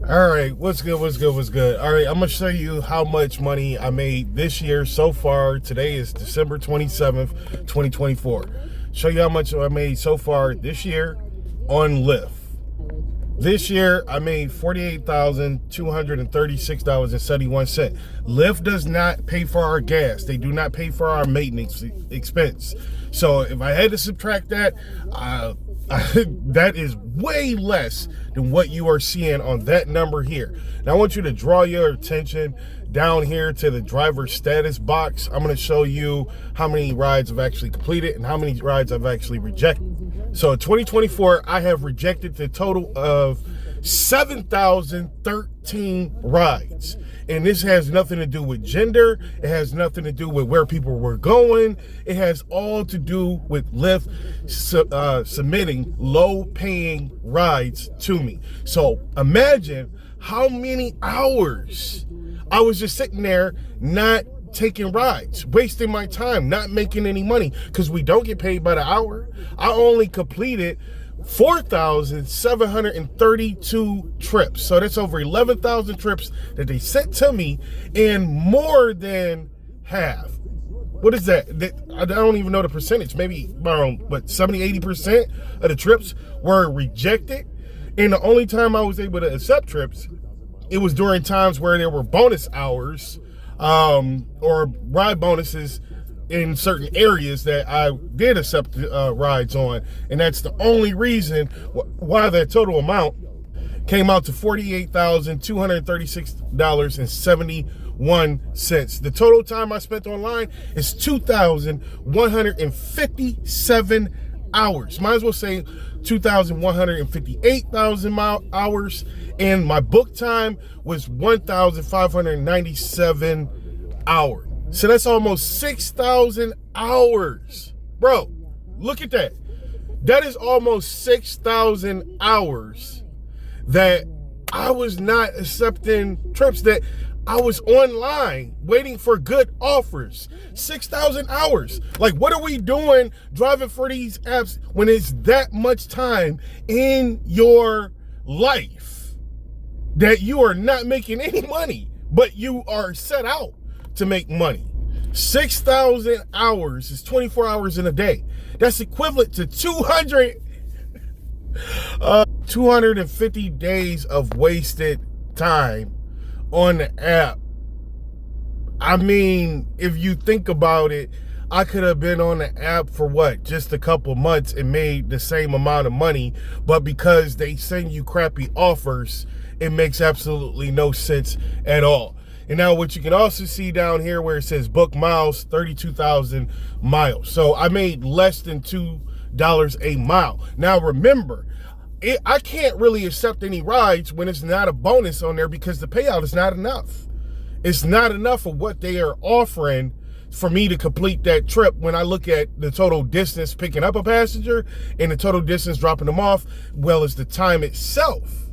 All right, what's good? All right, I'm gonna show you how much money I made this year so far. Today is December 27th, 2024. Show you how much I made so far this year on Lyft. This year, I made $48,236.71. Lyft does not pay for our gas. They do not pay for our maintenance expense. So if I had to subtract that, that is way less than what you are seeing on that number here. Now I want you to draw your attention down here to the driver status box. I'm going to show you how many rides I've actually completed and how many rides I've actually rejected. So in 2024, I have rejected the total of 7,013 rides. And this has nothing to do with gender. It has nothing to do with where people were going. It has all to do with Lyft submitting low-paying rides to me. So imagine how many hours I was just sitting there not taking rides, wasting my time, not making any money, because we don't get paid by the hour. I only completed 4,732 trips. So that's over 11,000 trips that they sent to me, and more than half. What is that? I don't even know the percentage. Maybe around, 70-80% of the trips were rejected. And the only time I was able to accept trips, it was during times where there were bonus hours, or ride bonuses in certain areas that I did accept rides on. And that's the only reason why that total amount came out to $48,236.71. The total time I spent online is 2,157 hours. Might as well say 2,158,000 hours. And my book time was 1,597 hours. So that's almost 6,000 hours. Bro, look at that. That is almost 6,000 hours that I was not accepting trips, that I was online waiting for good offers. 6,000 hours. Like, what are we doing driving for these apps when it's that much time in your life that you are not making any money, but you are set out to make money? 6,000 hours is 24 hours in a day. That's equivalent to 250 days of wasted time on the app. I mean, if you think about it, I could have been on the app for just a couple months and made the same amount of money, but because they send you crappy offers, it makes absolutely no sense at all. And now what you can also see down here where it says book miles, 32,000 miles. So I made less than $2 a mile. Now remember, I can't really accept any rides when it's not a bonus on there, because the payout is not enough. It's not enough of what they are offering for me to complete that trip when I look at the total distance picking up a passenger and the total distance dropping them off, well as the time itself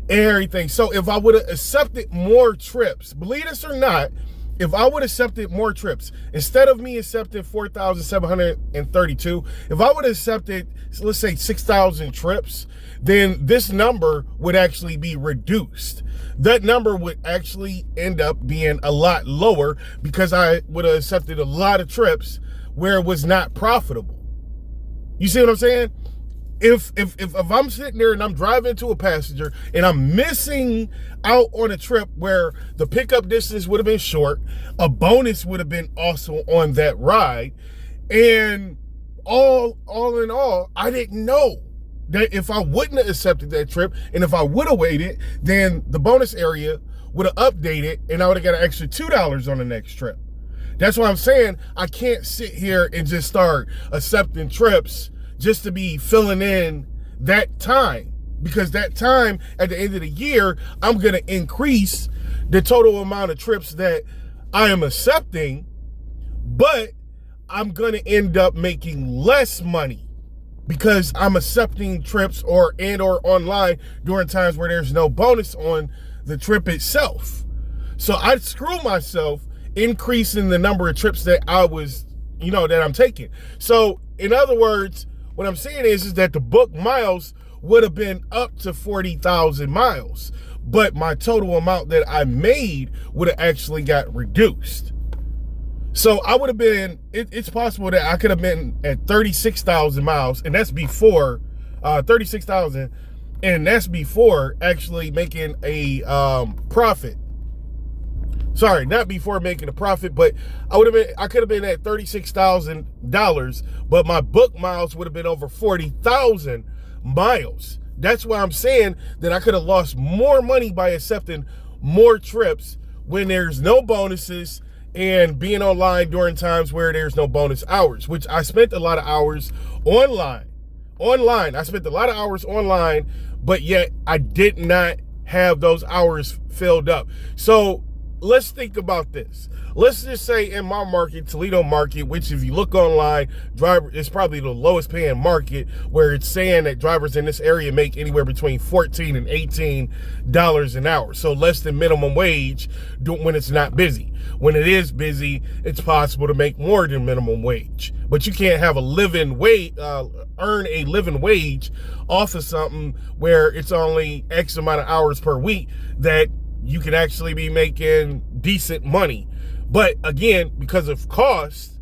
and everything. So if I would have accepted more trips, believe this or not, if I would have accepted more trips, instead of me accepting 4,732, if I would have accepted, let's say 6,000 trips, then this number would actually be reduced. That number would actually end up being a lot lower, because I would have accepted a lot of trips where it was not profitable. You see what I'm saying? If I'm sitting there and I'm driving to a passenger and I'm missing out on a trip where the pickup distance would have been short, a bonus would have been also on that ride, and all in all, I didn't know that if I wouldn't have accepted that trip, and if I would have waited, then the bonus area would have updated and I would have got an extra $2 on the next trip. That's why I'm saying I can't sit here and just start accepting trips just to be filling in that time, because that time at the end of the year, I'm going to increase the total amount of trips that I am accepting, but I'm going to end up making less money because I'm accepting trips or online during times where there's no bonus on the trip itself. So I screw myself increasing the number of trips that I was, that I'm taking. So in other words, what I'm saying is that the book miles would have been up to 40,000 miles, but my total amount that I made would have actually got reduced. So I would have been, it's possible that I could have been at 36,000 miles, and that's before 36,000, and that's before actually making a profit. Sorry, not before making a profit, but I could have been at $36,000, but my book miles would have been over 40,000 miles. That's why I'm saying that I could have lost more money by accepting more trips when there's no bonuses and being online during times where there's no bonus hours, which I spent a lot of hours online. I spent a lot of hours online, but yet I did not have those hours filled up. So let's think about this. Let's just say in my market, Toledo market, which if you look online, it's probably the lowest paying market, where it's saying that drivers in this area make anywhere between $14 and $18 an hour. So less than minimum wage when it's not busy. When it is busy, it's possible to make more than minimum wage. But you can't have earn a living wage off of something where it's only X amount of hours per week that you can actually be making decent money. But again, because of cost,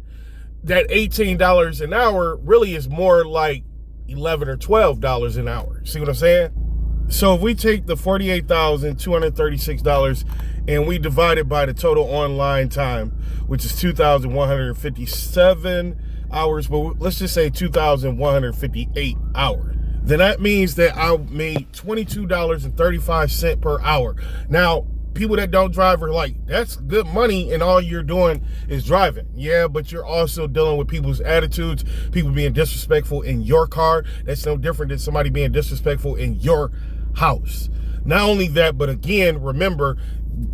that $18 an hour really is more like $11 or $12 an hour. See what I'm saying? So if we take the $48,236 and we divide it by the total online time, which is 2,157 hours, but let's just say 2,158 hours, then that means that I made $22.35 per hour. Now, people that don't drive are like, that's good money and all you're doing is driving. Yeah, but you're also dealing with people's attitudes, people being disrespectful in your car. That's no different than somebody being disrespectful in your house. Not only that, but again, remember,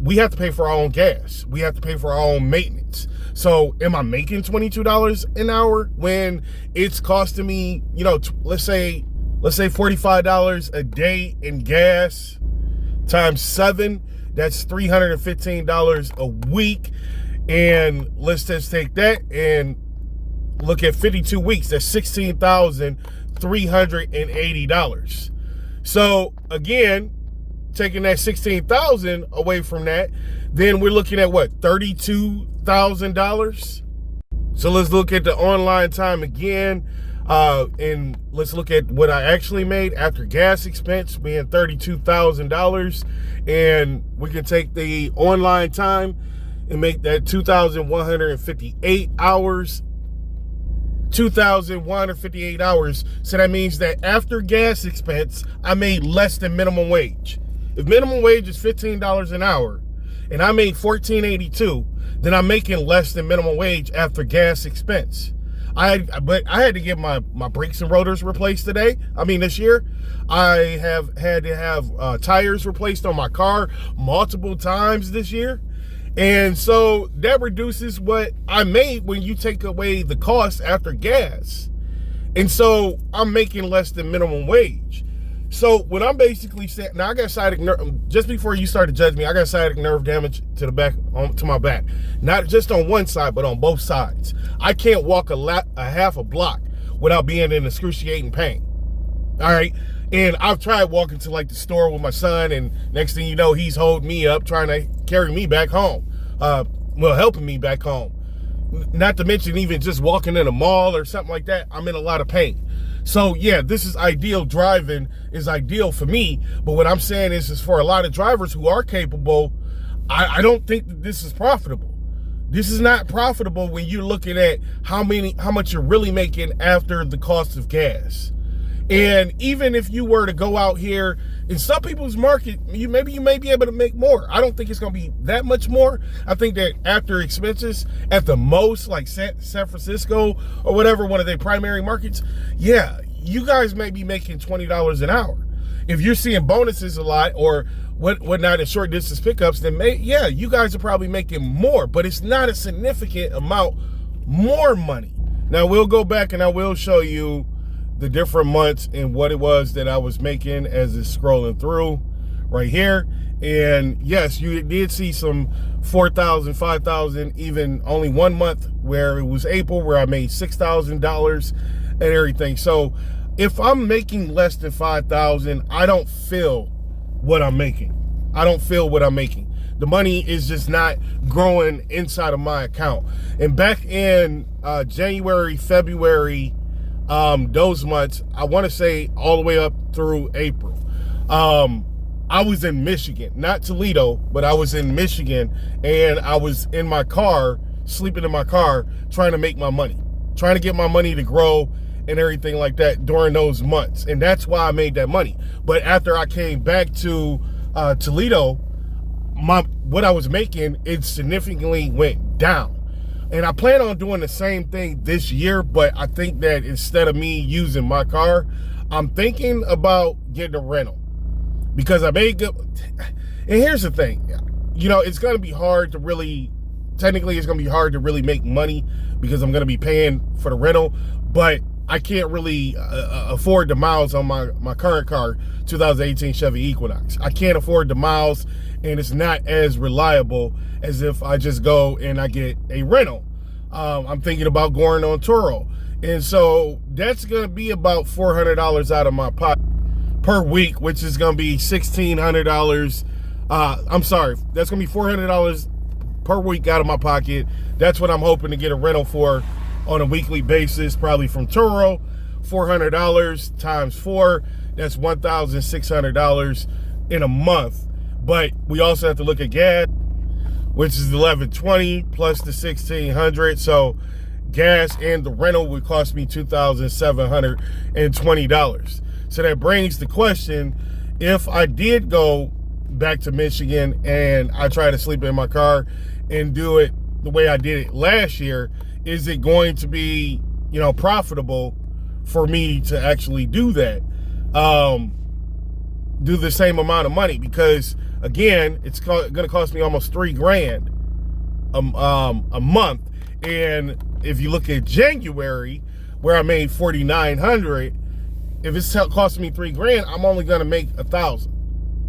we have to pay for our own gas. We have to pay for our own maintenance. So am I making $22 an hour when it's costing me, let's say $45 a day in gas times 7? That's $315 a week. And let's just take that and look at 52 weeks. That's $16,380. So again, taking that $16,000 away from that, then we're looking at what, $32,000? So let's look at the online time again. And let's look at what I actually made after gas expense being $32,000, and we can take the online time and make that 2,158 hours. 2,158 hours. So that means that after gas expense, I made less than minimum wage. If minimum wage is $15 an hour and I made $14.82, then I'm making less than minimum wage after gas expense. But I had to get my brakes and rotors replaced this year. I have had to have tires replaced on my car multiple times this year. And so that reduces what I made when you take away the cost after gas. And so I'm making less than minimum wage. So what I'm basically saying, now I got sciatic nerve, just before you started judging me, I got sciatic nerve damage to the back, to my back. Not just on one side, but on both sides. I can't walk a half a block without being in excruciating pain. All right. And I've tried walking to like the store with my son, and next thing you know, he's holding me up, trying to carry me back home. Helping me back home. Not to mention even just walking in a mall or something like that, I'm in a lot of pain. So yeah, this is ideal. Driving is ideal for me. But what I'm saying is for a lot of drivers who are capable, I don't think that this is profitable. This is not profitable when you're looking at how much you're really making after the cost of gas. And even if you were to go out here in some people's market, you may be able to make more. I don't think it's going to be that much more. I think that after expenses, at the most, like San Francisco or whatever, one of their primary markets, yeah, you guys may be making $20 an hour. If you're seeing bonuses a lot or whatnot in short distance pickups, then you guys are probably making more, but it's not a significant amount more money. Now we'll go back and I will show you the different months and what it was that I was making as it's scrolling through right here. And yes, you did see some 4,000, 5,000, even only 1 month where it was April where I made $6,000 and everything. So if I'm making less than 5,000, I don't feel what I'm making. I don't feel what I'm making. The money is just not growing inside of my account. And back in January, February, those months, I want to say all the way up through April, I was in Michigan, not Toledo, but I was in Michigan, and I was in my car, sleeping in my car, trying to make my money, trying to get my money to grow and everything like that during those months. And that's why I made that money. But after I came back to Toledo, what I was making, it significantly went down. And I plan on doing the same thing this year, but I think that instead of me using my car, I'm thinking about getting a rental. Because I made good. And here's the thing, it's going to be hard to really, technically it's going to be hard to really make money because I'm going to be paying for the rental, but I can't really afford the miles on my current car, 2018 Chevy Equinox. I can't afford the miles, and it's not as reliable as if I just go and I get a rental. I'm thinking about going on Turo. And so that's going to be about $400 out of my pocket per week, which is going to be $1,600. I'm sorry, that's going to be $400 per week out of my pocket. That's what I'm hoping to get a rental for on a weekly basis, probably from Turo. $400 times 4, that's $1,600 in a month. But we also have to look at gas, which is $1,120 plus the $1,600. So gas and the rental would cost me $2,720. So that brings the question, if I did go back to Michigan and I try to sleep in my car and do it the way I did it last year, is it going to be, profitable for me to actually do that? Do the same amount of money? Because again, it's going to cost me almost $3,000 a month. And if you look at January, where I made $4,900, if it's costing me $3,000, I'm only going to make $1,000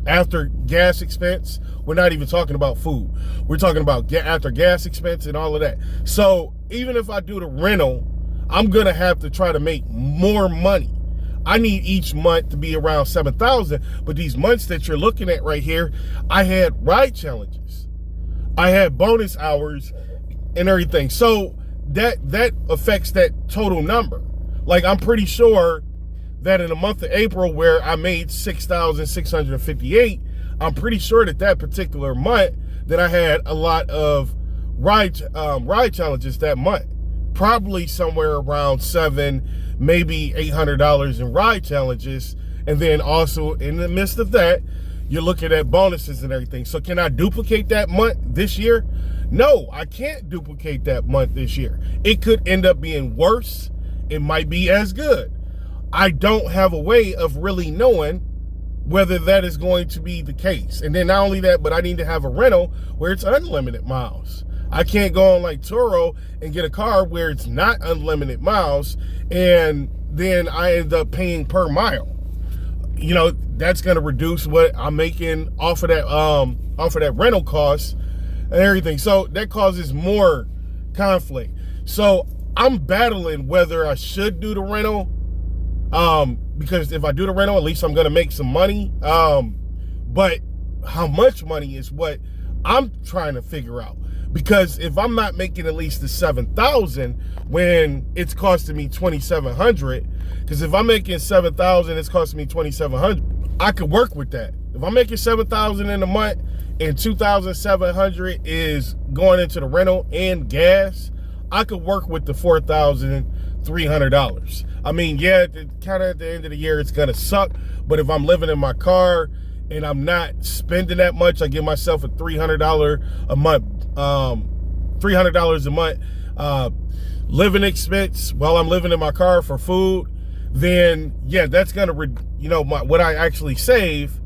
after gas expense. We're not even talking about food. We're talking about after gas expense and all of that. So even if I do the rental, I'm going to have to try to make more money. I need each month to be around $7,000. But these months that you're looking at right here, I had ride challenges. I had bonus hours and everything. So that affects that total number. Like, I'm pretty sure that in the month of April, where I made $6,658, I'm pretty sure that particular month that I had a lot of ride challenges that month, probably somewhere around $700, maybe $800 in ride challenges. And then also in the midst of that, you're looking at bonuses and everything. So can I duplicate that month this year? No, I can't duplicate that month this year. It could end up being worse. It might be as good. I don't have a way of really knowing whether that is going to be the case. And then not only that, but I need to have a rental where it's unlimited miles. I can't go on like Turo and get a car where it's not unlimited miles, and then I end up paying per mile. That's going to reduce what I'm making off of that rental cost and everything. So that causes more conflict. So I'm battling whether I should do the rental. Because if I do the rental, at least I'm going to make some money. But how much money is what I'm trying to figure out. Because if I'm not making at least the $7,000 when it's costing me $2,700, because if I'm making $7,000, it's costing me $2,700, I could work with that. If I'm making $7,000 in a month and $2,700 is going into the rental and gas, I could work with the $4,300. I mean, yeah, kind of at the end of the year, it's going to suck. But if I'm living in my car and I'm not spending that much, I give myself a $300 a month, $300 a month living expense while I'm living in my car for food, then yeah, that's going to, what I actually save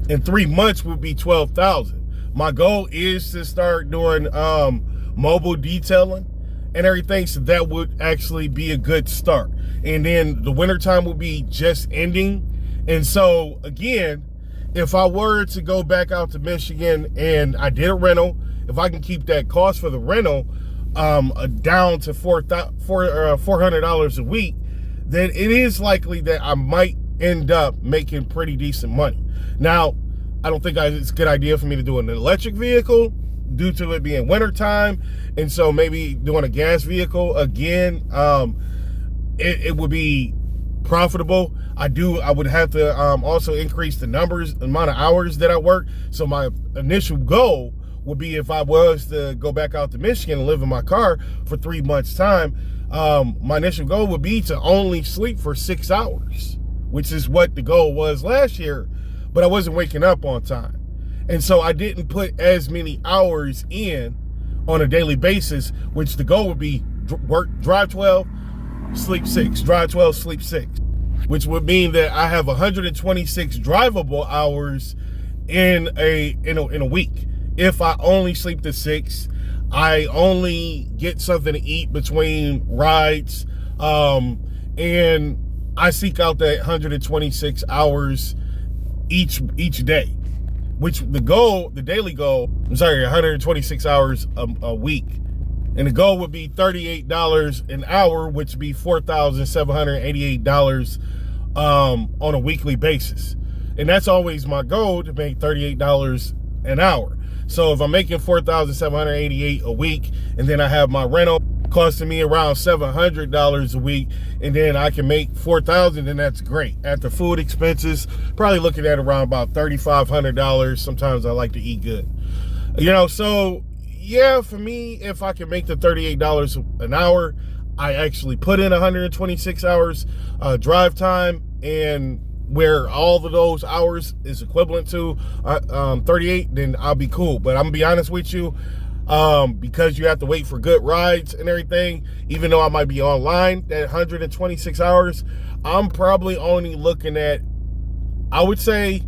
in 3 months would be $12,000. My goal is to start doing mobile detailing and everything, so that would actually be a good start. And then the wintertime will be just ending. And so again, if I were to go back out to Michigan and I did a rental, if I can keep that cost for the rental down to $400 a week, then it is likely that I might end up making pretty decent money. Now, I don't think it's a good idea for me to do an electric vehicle due to it being wintertime. And so maybe doing a gas vehicle again, it would be profitable. I would have to also increase the amount of hours that I work. So my initial goal would be, if I was to go back out to Michigan and live in my car for 3 months time, my initial goal would be to only sleep for 6 hours, which is what the goal was last year, but I wasn't waking up on time. And so I didn't put as many hours in on a daily basis, which the goal would be drive 12, sleep 6, drive 12, sleep 6, which would mean that I have 126 drivable hours in a week. If I only sleep to 6, I only get something to eat between rides, and I seek out that 126 hours each day, which the daily goal, 126 hours a week. And the goal would be $38 an hour, which would be $4,788 on a weekly basis. And that's always my goal, to make $38 an hour. So if I'm making $4,788 a week, and then I have my rental costing me around $700 a week, and then I can make $4,000, then that's great. After food expenses, probably looking at around about $3,500. Sometimes I like to eat good. So yeah, for me, if I can make the $38 an hour, I actually put in 126 hours drive time, and where all of those hours is equivalent to 38, then I'll be cool. But I'm gonna be honest with you, because you have to wait for good rides and everything, even though I might be online, that 126 hours, I'm probably only looking at, I would say,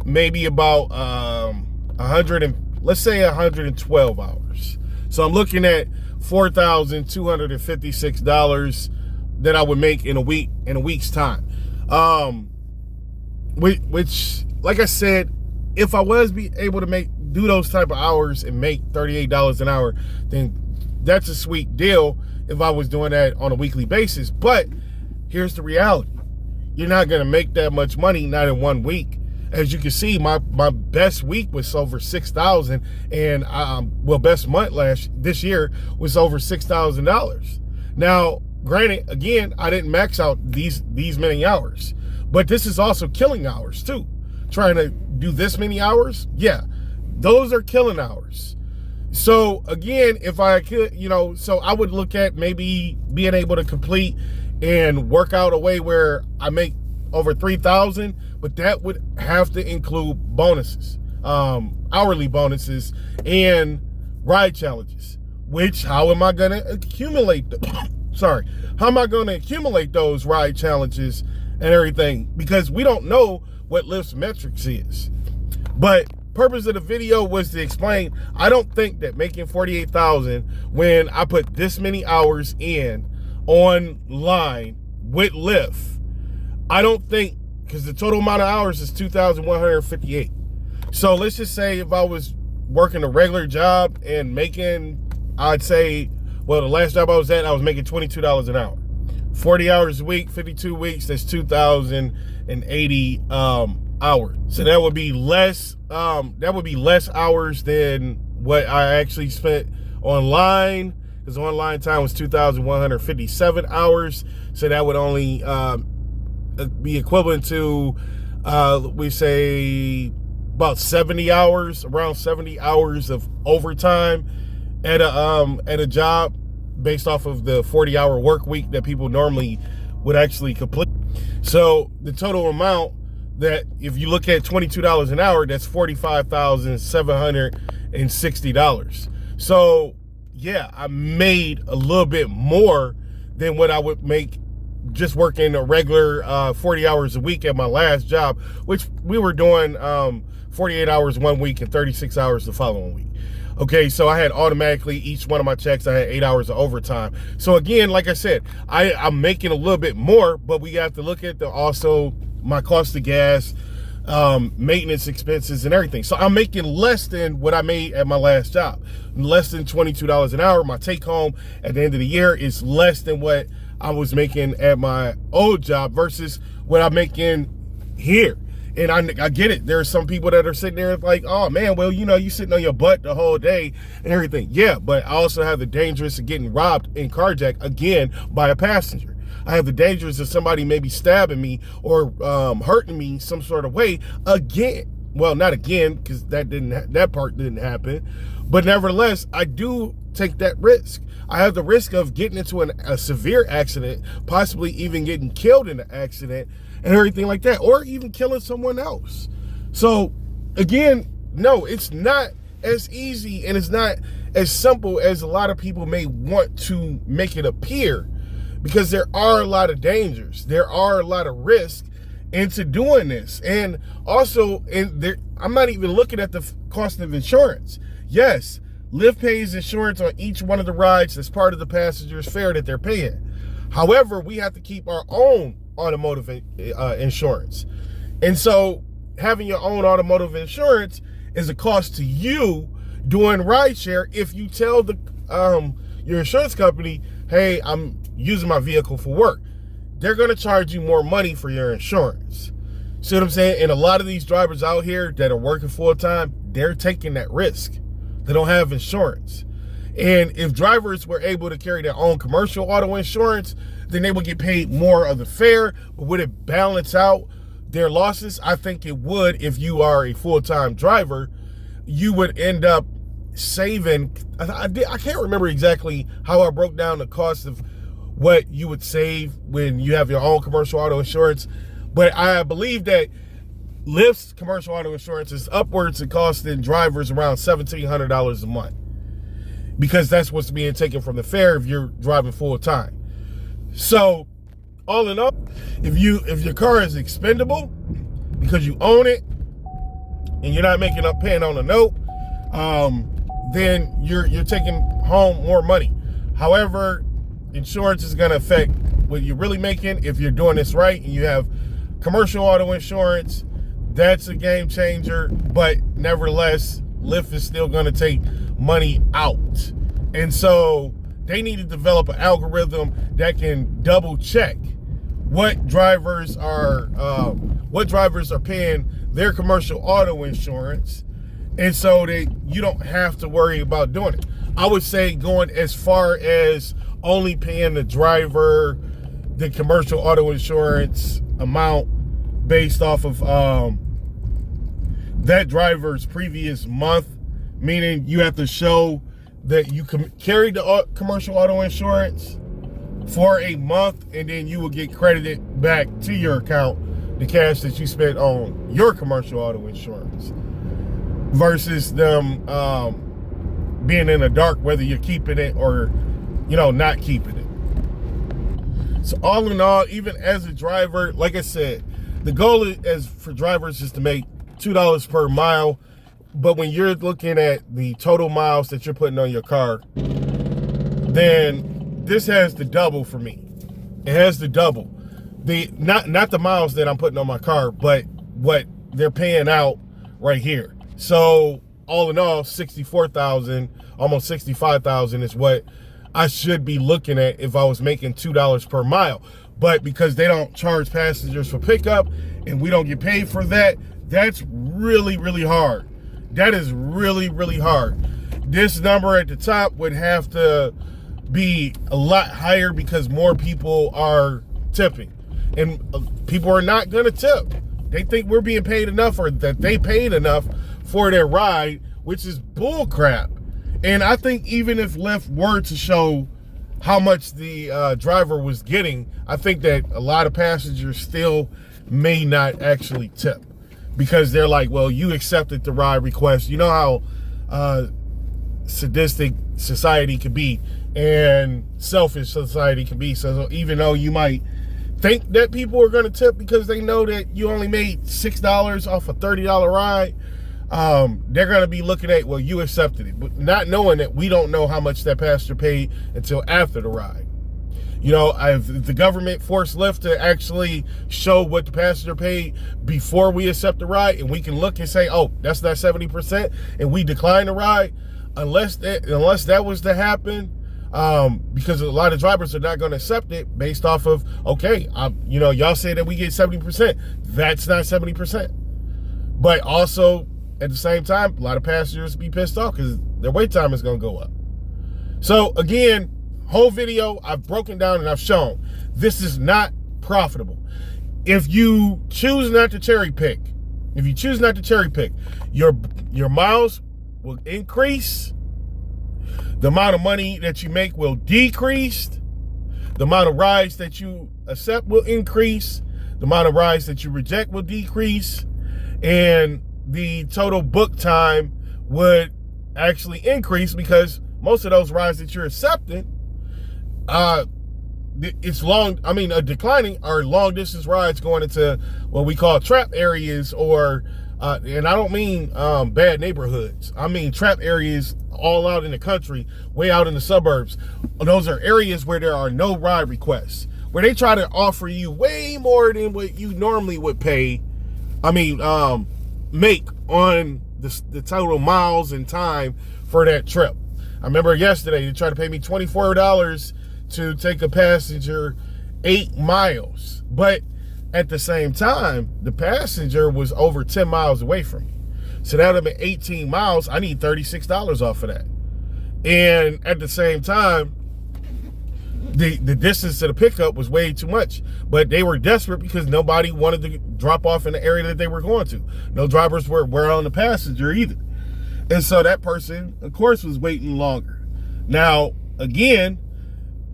maybe about 112 hours. So I'm looking at $4,256 that I would make in a week's time. Which, like I said, if I was able to do those type of hours and make $38 an hour, then that's a sweet deal if I was doing that on a weekly basis. But here's the reality. You're not going to make that much money, not in 1 week. As you can see, my best week was over $6,000, and best month this year was over $6,000. Now, granted, again, I didn't max out these many hours, but this is also killing hours too. Trying to do this many hours, yeah, those are killing hours. So again, if I could, so I would look at maybe being able to complete and work out a way where I make over $3,000, but that would have to include bonuses, hourly bonuses, and ride challenges. Which, how am I going to accumulate how am I going to accumulate those ride challenges and everything? Because we don't know what Lyft's metrics is. But purpose of the video was to explain, I don't think that making $48,000 when I put this many hours in online with Lyft, I don't think, because the total amount of hours is 2,158. So let's just say if I was working a regular job and making, I'd say, the last job I was making $22 an hour. 40 hours a week, 52 weeks, that's 2,080 hours. So that would be less hours than what I actually spent online, because online time was 2,157 hours. So that would only be equivalent to we say about 70 hours, around 70 hours of overtime at a job, based off of the 40-hour work week that people normally would actually complete. So the total amount, that if you look at $22 an hour, that's $45,760. So yeah, I made a little bit more than what I would make just working a regular 40 hours a week at my last job, which we were doing 48 hours 1 week and 36 hours the following week. Okay, so I had automatically, each one of my checks, I had 8 hours of overtime. So again, like I said, I'm making a little bit more, but we have to look at also my cost of gas, maintenance expenses and everything. So I'm making less than what I made at my last job, less than $22 an hour. My take home at the end of the year is less than what I was making at my old job versus what I'm making here. And I get it. There are some people that are sitting there like, oh man, well, you sitting on your butt the whole day and everything. Yeah, but I also have the dangers of getting robbed and carjacked again by a passenger. I have the dangers of somebody maybe stabbing me or hurting me some sort of way again. Well, not again, because that part didn't happen. But nevertheless, I do take that risk. I have the risk of getting into a severe accident, possibly even getting killed in an accident and everything like that, or even killing someone else. So again, no, it's not as easy and it's not as simple as a lot of people may want to make it appear, because there are a lot of dangers. There are a lot of risks into doing this. And also, I'm not even looking at the cost of insurance. Yes, Lyft pays insurance on each one of the rides as part of the passenger's fare that they're paying. However, we have to keep our own automotive insurance. And so having your own automotive insurance is a cost to you doing rideshare. If you tell your insurance company, hey, I'm using my vehicle for work, they're going to charge you more money for your insurance. See what I'm saying? And a lot of these drivers out here that are working full time, they're taking that risk. They don't have insurance. And if drivers were able to carry their own commercial auto insurance, then they would get paid more of the fare. But would it balance out their losses? I think it would. If you are a full-time driver, you would end up saving. I can't remember exactly how I broke down the cost of what you would save when you have your own commercial auto insurance. But I believe that Lyft's commercial auto insurance is upwards of costing drivers around $1,700 a month, because that's what's being taken from the fare if you're driving full time. So all in all, if your car is expendable because you own it and you're not making up paying on a note, then you're taking home more money. However, insurance is going to affect what you're really making. If you're doing this right and you have commercial auto insurance, that's a game changer. But nevertheless, Lyft is still going to take money out. And so they need to develop an algorithm that can double check what drivers are paying their commercial auto insurance, and so that you don't have to worry about doing it. I would say going as far as only paying the driver the commercial auto insurance amount based off of that driver's previous month, meaning you have to show that you carried the commercial auto insurance for a month, and then you will get credited back to your account the cash that you spent on your commercial auto insurance, versus them being in the dark whether you're keeping it or not keeping it. So all in all, even as a driver, like I said, the goal for drivers is to make $2 per mile. But when you're looking at the total miles that you're putting on your car, then this has the double for me. It has the double. Not the miles that I'm putting on my car, but what they're paying out right here. So all in all, 64,000, almost 65,000 is what I should be looking at if I was making $2 per mile. But because they don't charge passengers for pickup and we don't get paid for that, that's really, really hard. That is really, really hard. This number at the top would have to be a lot higher because more people are tipping. And people are not going to tip. They think we're being paid enough, or that they paid enough for their ride, which is bull crap. And I think even if Lyft were to show how much the driver was getting, I think that a lot of passengers still may not actually tip, because they're like, well, you accepted the ride request. You know how sadistic society can be and selfish society can be. So even though you might think that people are going to tip because they know that you only made $6 off a $30 ride, they're going to be looking at, well, you accepted it, but not knowing that we don't know how much that passenger paid until after the ride. If the government forced Lyft to actually show what the passenger paid before we accept the ride, and we can look and say, oh, that's not 70%, and we decline the ride, unless that was to happen, because a lot of drivers are not going to accept it based off of, okay, y'all say that we get 70%. That's not 70%. But also, at the same time, a lot of passengers be pissed off because their wait time is going to go up. So again, whole video, I've broken down and I've shown this is not profitable. If you choose not to cherry pick, your miles will increase. The amount of money that you make will decrease. The amount of rides that you accept will increase. The amount of rides that you reject will decrease. And the total book time would actually increase because most of those rides that you're accepting, declining are long distance rides going into what we call trap areas, or and I don't mean bad neighborhoods. I mean trap areas all out in the country, way out in the suburbs. Those are areas where there are no ride requests, where they try to offer you way more than what you normally would pay. Make on the total miles and time for that trip. I remember yesterday they tried to pay me $24 to take a passenger 8 miles. But at the same time, the passenger was over 10 miles away from me. So that would have been 18 miles. I need $36 off of that. And at the same time, the distance to the pickup was way too much. But they were desperate because nobody wanted to drop off in the area that they were going to. No drivers were on the passenger either. And so that person, of course, was waiting longer. Now, again,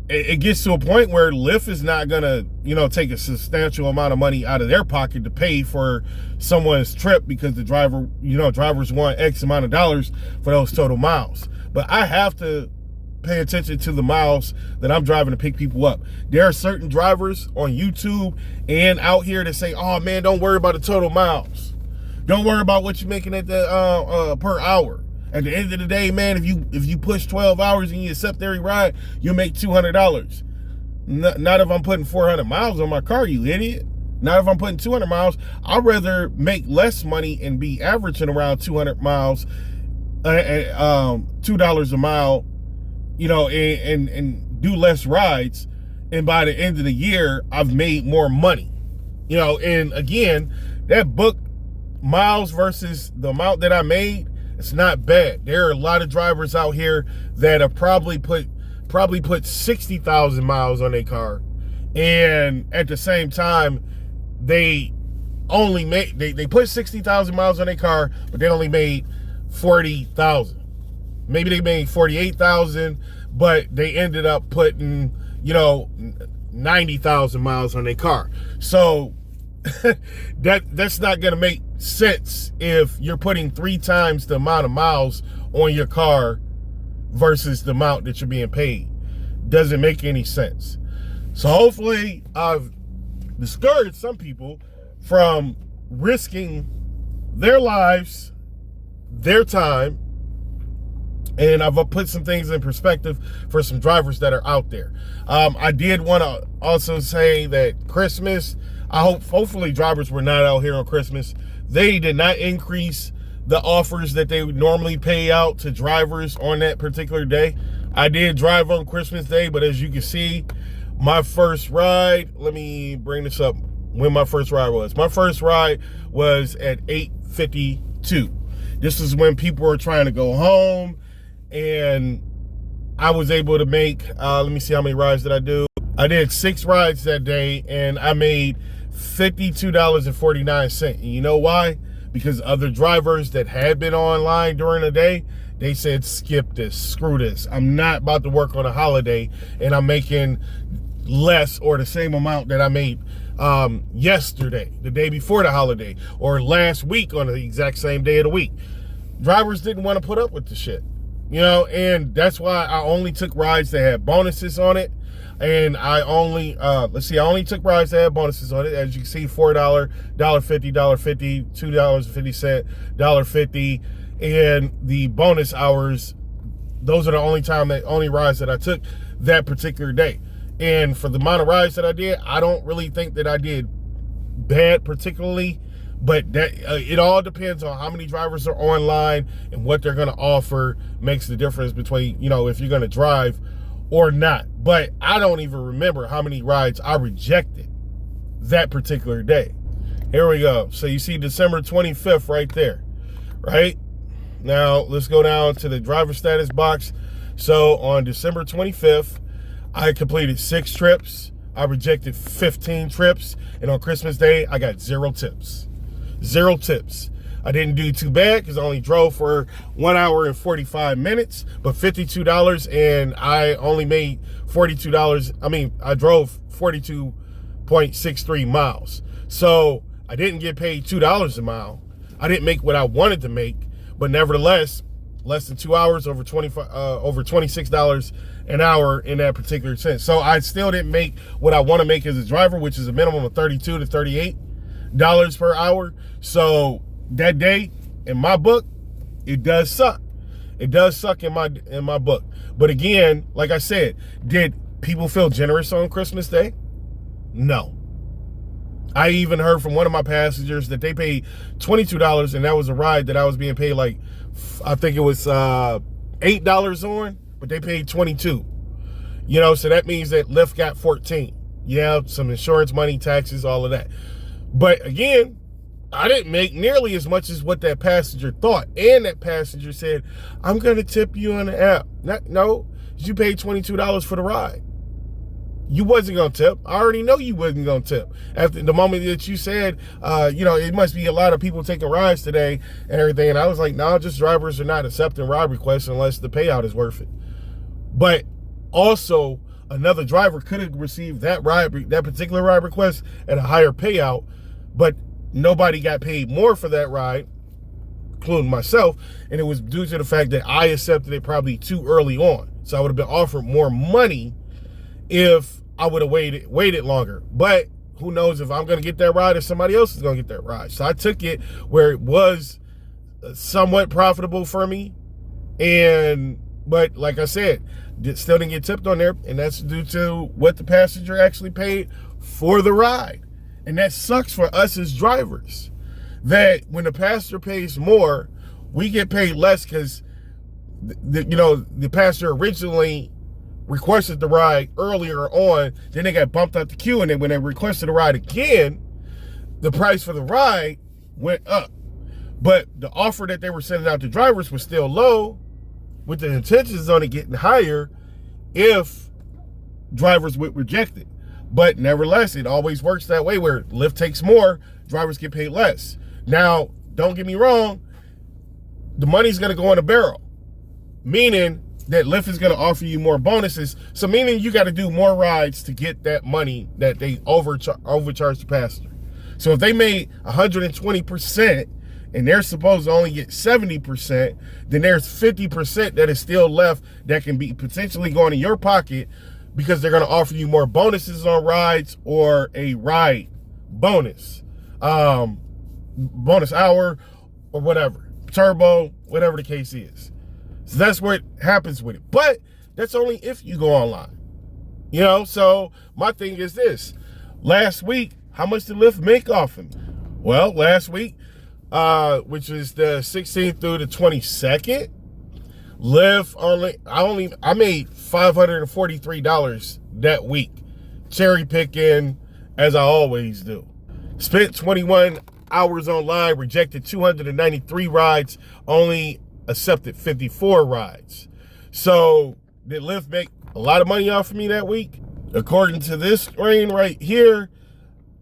it gets to a point where Lyft is not going to, take a substantial amount of money out of their pocket to pay for someone's trip because the drivers want X amount of dollars for those total miles. But I have to pay attention to the miles that I'm driving to pick people up. There are certain drivers on YouTube and out here that say, oh man, don't worry about the total miles. Don't worry about what you're making at the per hour. At the end of the day, man, if you push 12 hours and you accept every ride, you'll make $200. Not if I'm putting 400 miles on my car, you idiot. Not if I'm putting 200 miles. I'd rather make less money and be averaging around 200 miles, $2 a mile, and do less rides. And by the end of the year, I've made more money. And again, that book miles versus the amount that I made, it's not bad. There are a lot of drivers out here that have probably put 60,000 miles on their car, and at the same time, they put 60,000 miles on their car, but they only made 40,000. Maybe they made 48,000, but they ended up putting 90,000 miles on their car. So that's not going to make sense if you're putting 3 times the amount of miles on your car versus the amount that you're being paid. Doesn't make any sense. So hopefully I've discouraged some people from risking their lives, their time, and I've put some things in perspective for some drivers that are out there. I did want to also say that Christmas, hopefully drivers were not out here on Christmas. They did not increase the offers that they would normally pay out to drivers on that particular day. I did drive on Christmas Day, but as you can see, my first ride, let me bring this up when my first ride was. My first ride was at 8:52. This is when people were trying to go home, and I was able to make, let me see how many rides did I do. I did 6 rides that day, and I made $52.49. And you know why? Because other drivers that had been online during the day, they said, skip this, screw this. I'm not about to work on a holiday, and I'm making less or the same amount that I made yesterday, the day before the holiday, or last week on the exact same day of the week. Drivers didn't want to put up with the shit, and that's why I only took rides that had bonuses on it. And I only, I only took rides that had bonuses on it. As you can see, $4, $1.50, $1.50, $2.50, $1.50. And the bonus hours, those are the only rides that I took that particular day. And for the amount of rides that I did, I don't really think that I did bad particularly. But that it all depends on how many drivers are online and what they're going to offer makes the difference between, if you're going to drive or not. But I don't even remember how many rides I rejected that particular day. Here we go. So you see December 25th right there, right? Now let's go down to the driver status box. So on December 25th, I completed 6 trips. I rejected 15 trips. And on Christmas Day, I got 0 tips. 0 tips. I didn't do too bad because I only drove for 1 hour and 45 minutes, but $52, and I only made $42. I mean, I drove 42.63 miles. So I didn't get paid $2 a mile. I didn't make what I wanted to make, but nevertheless, less than 2 hours, over $26 an hour in that particular sense. So I still didn't make what I want to make as a driver, which is a minimum of $32 to $38 per hour. So that day, in my book, it does suck. It does suck in my book. But again, like I said, did people feel generous on Christmas Day? No. I even heard from one of my passengers that they paid $22, and that was a ride that I was being paid like, I think it was $8 on, but they paid $22. You know, so that means that Lyft got $14. Yeah, some insurance money, taxes, all of that. But again, I didn't make nearly as much as what that passenger thought. And that passenger said, I'm going to tip you on the app. No, you paid $22 for the ride. You wasn't going to tip. I already know you wasn't going to tip. After the moment that you said, it must be a lot of people taking rides today and everything. And I was like, no, just drivers are not accepting ride requests unless the payout is worth it. But also, another driver could have received that particular ride request at a higher payout, but nobody got paid more for that ride, including myself, and it was due to the fact that I accepted it probably too early on. So I would have been offered more money if I would have waited longer. But who knows if I'm going to get that ride or somebody else is going to get that ride. So I took it where it was somewhat profitable for me, but like I said, still didn't get tipped on there, and that's due to what the passenger actually paid for the ride. And that sucks for us as drivers, that when the passenger pays more, we get paid less because the passenger originally requested the ride earlier on, then they got bumped out the queue, and then when they requested the ride again, the price for the ride went up. But the offer that they were sending out to drivers was still low, with the intentions on it getting higher if drivers would reject it. But nevertheless, it always works that way where Lyft takes more, drivers get paid less. Now, don't get me wrong, the money's going to go in a barrel, meaning that Lyft is going to offer you more bonuses. So meaning you got to do more rides to get that money that they overcharge the passenger. So if they made 120% and they're supposed to only get 70%, then there's 50% that is still left that can be potentially going in your pocket, because they're going to offer you more bonuses on rides or a ride bonus, bonus hour or whatever, turbo, whatever the case is. So that's what happens with it. But that's only if you go online. So my thing is this. Last week, how much did Lyft make off of me? Well, last week, which is the 16th through the 22nd, Lyft I made $543 that week, cherry picking as I always do. Spent 21 hours online, rejected 293 rides, only accepted 54 rides. So did Lyft make a lot of money off of me that week? According to this screen right here,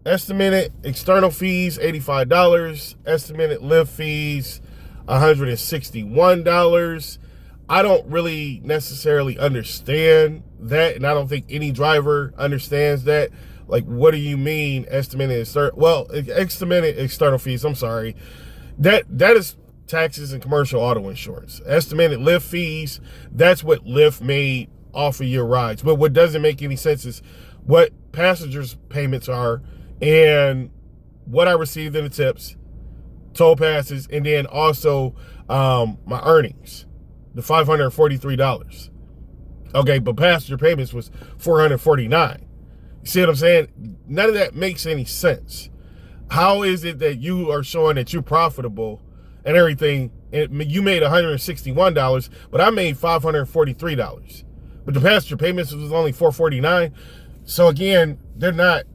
estimated external fees $85, estimated Lyft fees $161. I don't really necessarily understand that, and I don't think any driver understands that. Like, what do you mean estimated external fees? I'm sorry. That is taxes and commercial auto insurance. Estimated Lyft fees, that's what Lyft made off of your rides. But what doesn't make any sense is what passengers' payments are and what I received in the tips, toll passes, and then also my earnings. The $543. Okay, but passenger payments was $449. You see what I'm saying? None of that makes any sense. How is it that you are showing that you're profitable and everything, and you made $161, but I made $543? But the passenger payments was only $449. So again, they're not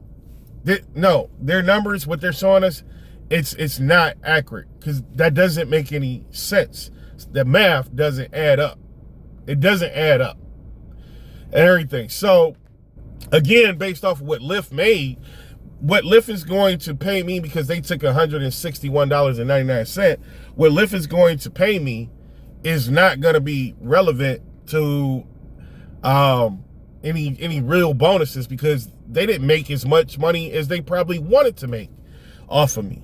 No, their numbers, what they're showing us, it's not accurate because that doesn't make any sense. The math doesn't add up. It doesn't add up and everything. So again, based off of what Lyft made, what Lyft is going to pay me, because they took $161.99, what Lyft is going to pay me is not going to be relevant to any real bonuses, because they didn't make as much money as they probably wanted to make off of me.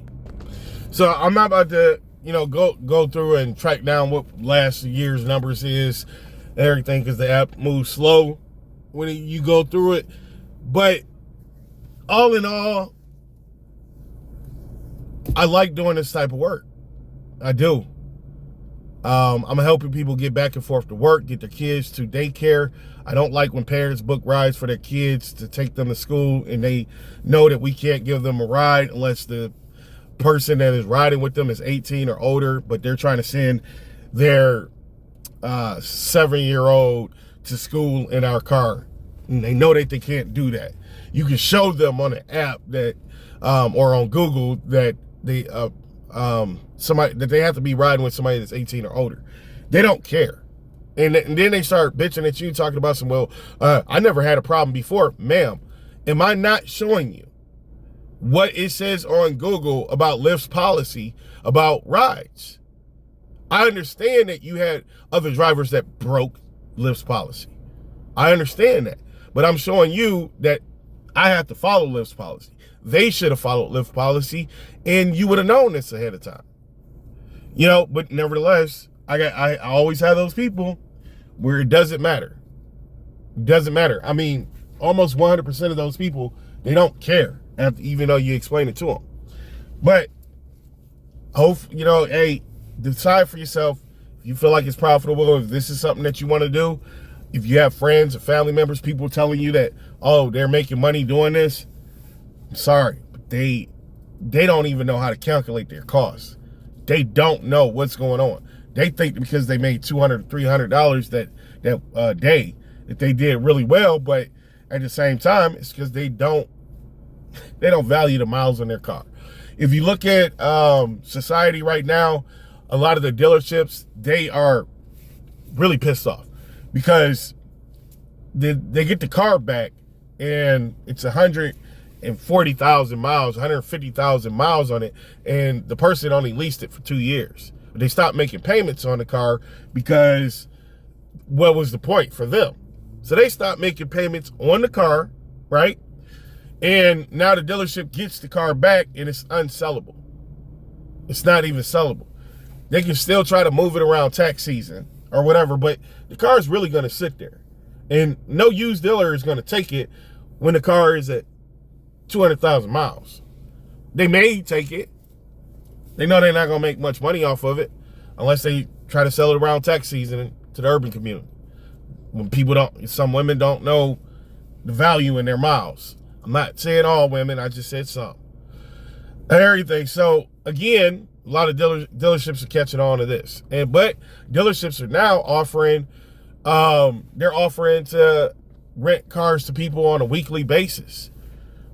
So I'm not about to, go through and track down what last year's numbers is and everything, because the app moves slow when you go through it. But all in all, I like doing this type of work. I do. I'm helping people get back and forth to work, get their kids to daycare. I don't like when parents book rides for their kids to take them to school and they know that we can't give them a ride unless the person that is riding with them is 18 or older, but they're trying to send their 7-year-old to school in our car. And they know that they can't do that. You can show them on the app that, or on Google, that they somebody that they have to be riding with somebody that's 18 or older. They don't care. And then they start bitching at you, talking about I never had a problem before. Ma'am, am I not showing you what it says on Google about Lyft's policy about rides? I understand that you had other drivers that broke Lyft's policy. I understand that. But I'm showing you that I have to follow Lyft's policy. They should have followed Lyft policy, and you would have known this ahead of time. But nevertheless, I always have those people where it doesn't matter. It doesn't matter. I mean, almost 100% of those people, they don't care, even though you explain it to them. But hey, decide for yourself if you feel like it's profitable, if this is something that you want to do. If you have friends or family members, people telling you that, they're making money doing this, I'm sorry, but they don't even know how to calculate their costs. They don't know what's going on. They think because they made $200, $300 that day that they did really well, but at the same time, it's because they don't value the miles on their car. If you look at society right now, a lot of the dealerships, they are really pissed off because they get the car back and it's 140,000 miles, 150,000 miles on it, and the person only leased it for 2 years. They stopped making payments on the car because what was the point for them? So they stopped making payments on the car, right? And now the dealership gets the car back and it's unsellable. It's not even sellable. They can still try to move it around tax season or whatever, but the car is really going to sit there. And no used dealer is going to take it when the car is at 200,000 miles. They may take it. They know they're not going to make much money off of it unless they try to sell it around tax season to the urban community. When some women don't know the value in their miles. I'm not saying all women, I just said some. Everything. So again, a lot of dealerships are catching on to this. But dealerships are now offering, they're offering to rent cars to people on a weekly basis,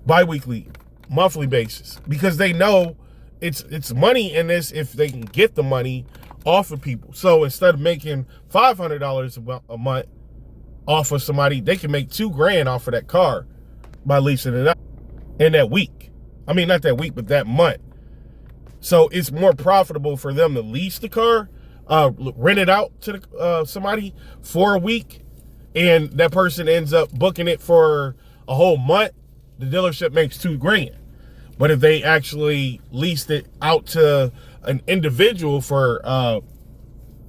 bi-weekly, monthly basis, because they know it's money in this if they can get the money off of people. So instead of making $500 a month off of somebody, they can make $2,000 off of that car by leasing it out in that week. I mean, not that week, but that month. So it's more profitable for them to lease the car, rent it out to somebody for a week, and that person ends up booking it for a whole month. The dealership makes $2,000. But if they actually leased it out to an individual for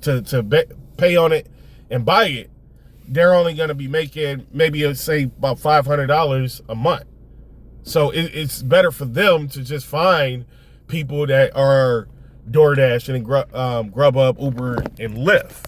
to pay on it and buy it, they're only going to be making maybe say about $500 a month. So it's better for them to just find people that are DoorDash and Grubhub, Uber, and Lyft.